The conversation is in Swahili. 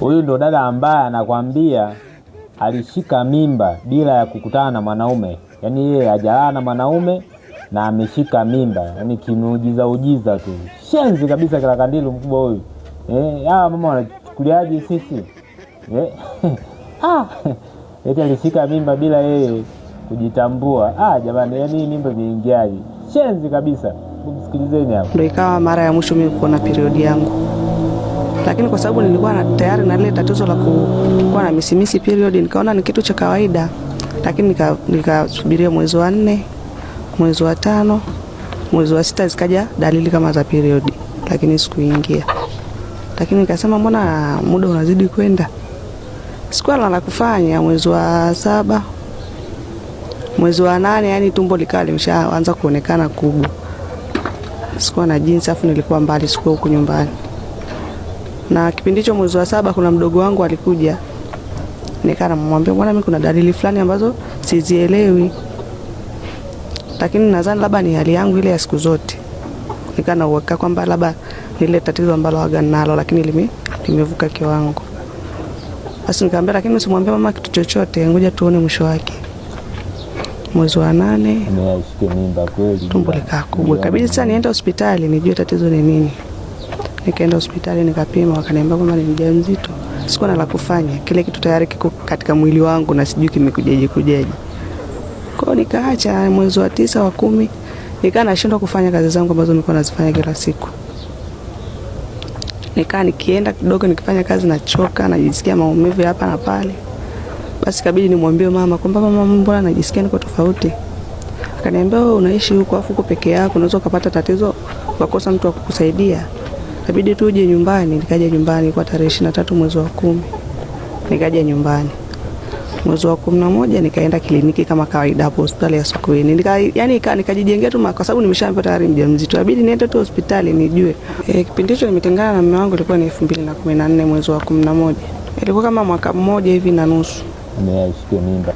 Huyu ndo dada ambaye anakwambia alishika mimba bila ya kukutana na mwanaume. Yaani yeye hajalala na mwanaume na ameshika mimba. Yaani kimuujiza tu. Shenzi kabisa kila kandilu mkubwa huyu. Mama wanachukuliaje sisi? Eti alishika mimba bila yeye kujitambua. Jamani, yaani mimba imeingiaje? Shenzi kabisa. Msikilizeni hapo. Ndio ikawa mara ya mwisho mimi kuona period yangu. Lakini kwa sababu nilikuwa tayari na ile tatizo la kuwa na misimisi period, nikaona ni kitu cha kawaida. Lakini nikasubiria mwezi wa 4, mwezi wa 5, mwezi wa 6 zikaja dalili kama za period, lakini sikuingia. Lakini nikasema mbona muda unazidi kwenda? Sikuwa la kufanya. Mwezi wa 7, mwezi wa 8, yani tumbo likawa limeshaanza kuonekana kubwa. Sikuwa na jinsi, afu nilikuwa mbali, sikuwa huko nyumbani. Na kipindi hicho mwezi wa 7 kuna mdogo wangu alikuja. Nikamwambia bwana, mimi kuna dalili fulani ambazo sizielewi. Lakini nadhani labda ni hali yangu ile ya siku zote. Nikana uweka kwamba labda ile tatizo ambalo waga nalo, lakini limevuka kiwango. Basi nikamwambia, lakini usimwambie mama kitu chochote, ngoja tuone mwisho wake. Mwezi wa 8 ameshika mimba kweli. Tumbo likaa kubwa. Kabidi sasa niende hospitali nijue tatizo ni nini. Nikaenda hospitali nikapima, wakaniambia kwamba ni mjamzito. Sikuwa na la kufanya. Kile kitu tayari kiko katika mwili wangu na sijui kimekujaje. Kwa nikaacha. Mwezi wa 9, wa 10 nikaa nashindwa kufanya kazi zangu ambazo nilikuwa nazifanya kila siku. Nikaa nikienda kidogo nikifanya kazi nachoka, najisikia maumivu hapa na pale. Basi kabidi nimwambie mama kwamba mama, mbona najisikia niko tofauti. Akaniambia wewe unaishi huko afu uko peke yako, unaweza kupata tatizo ukakosa mtu wa kukusaidia. Kabidi tuje nyumbani. Nikaja nyumbani kwa tarehe 23 mwezi wa 10. Nikaja nyumbani. Mwezi wa 11 nikaenda kliniki kama kawaida hapo hospitali ya Sokoine. Nikajijengea tu kwa sababu nimeshaambiwa tayari mjamzito. Kabidi niende tu hospitali nijue. Kipindi hicho nimetengana na mume wangu, ilikuwa ni 2014 mwezi wa 11. Ilikuwa kama mwaka mmoja hivi na nusu. Ameshika mimba.